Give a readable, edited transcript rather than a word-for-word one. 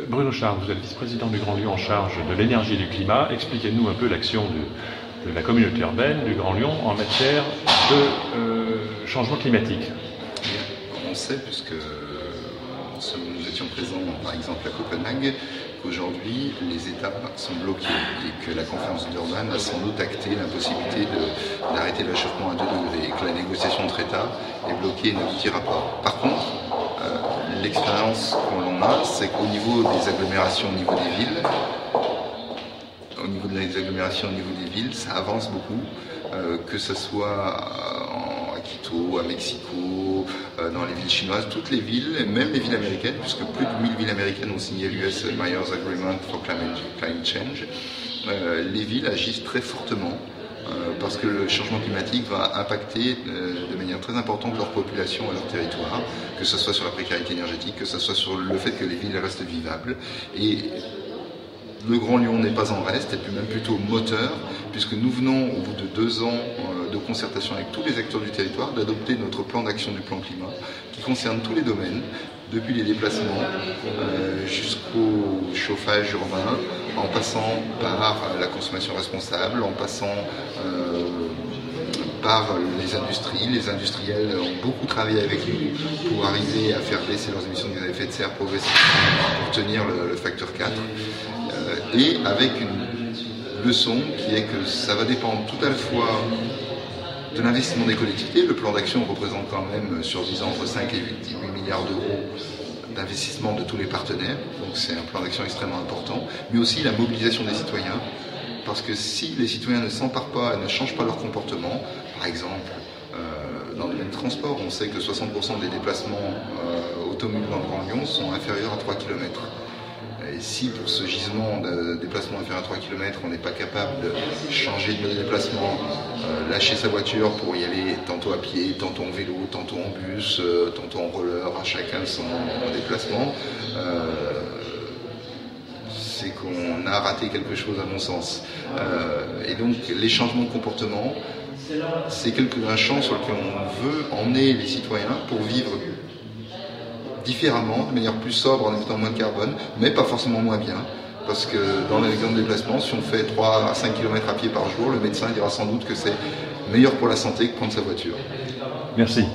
Bruno Charles, vous êtes vice-président du Grand Lyon en charge de l'énergie et du climat. Expliquez-nous un peu l'action de la communauté urbaine du Grand Lyon en matière de changement climatique. On sait, puisque nous étions présents par exemple à Copenhague, qu'aujourd'hui les États sont bloqués et que la conférence de Durban a sans doute acté l'impossibilité d'arrêter le réchauffement à 2 degrés et que la négociation de traité est bloquée et n'aboutira pas. Par contre, l'expérience que l'on a, c'est qu'au niveau des agglomérations, au niveau des villes, ça avance beaucoup, que ce soit à Quito, à Mexico, dans les villes chinoises, toutes les villes, et même les villes américaines, puisque plus de 1000 villes américaines ont signé l'US Myers Agreement for Climate Change, les villes agissent très fortement parce que le changement climatique va impacter de manière très importante leur population et leur territoire, que ce soit sur la précarité énergétique, que ce soit sur le fait que les villes restent vivables. Et le Grand Lyon n'est pas en reste, et puis même plutôt moteur, puisque nous venons, au bout de 2 ans de concertation avec tous les acteurs du territoire, d'adopter notre plan d'action du plan climat, qui concerne tous les domaines, depuis les déplacements jusqu'au chauffage urbain, en passant par la consommation responsable, en passant par les industries. Les industriels ont beaucoup travaillé avec nous pour arriver à faire baisser leurs émissions de gaz à effet de serre progressivement pour tenir le facteur 4. Et avec une leçon qui est que ça va dépendre tout à la fois de l'investissement des collectivités. Le plan d'action représente quand même sur 10 ans entre 5 et 8 milliards d'euros d'investissement de tous les partenaires, donc c'est un plan d'action extrêmement important, mais aussi la mobilisation des citoyens, parce que si les citoyens ne s'emparent pas et ne changent pas leur comportement, par exemple, dans le domaine du transport, on sait que 60% des déplacements automobiles dans le Grand Lyon sont inférieurs à 3 km. Et si pour ce gisement de déplacement inférieur à 3 km, on n'est pas capable de changer de mode de déplacement, lâcher sa voiture pour y aller tantôt à pied, tantôt en vélo, tantôt en bus, tantôt en roller, à chacun son déplacement, c'est qu'on a raté quelque chose à mon sens. Et donc les changements de comportement, c'est un champ sur lequel on veut emmener les citoyens pour vivre différemment, de manière plus sobre en émettant moins de carbone, mais pas forcément moins bien. Parce que dans l'exemple de déplacement, si on fait 3 à 5 km à pied par jour, le médecin dira sans doute que c'est meilleur pour la santé que prendre sa voiture. Merci.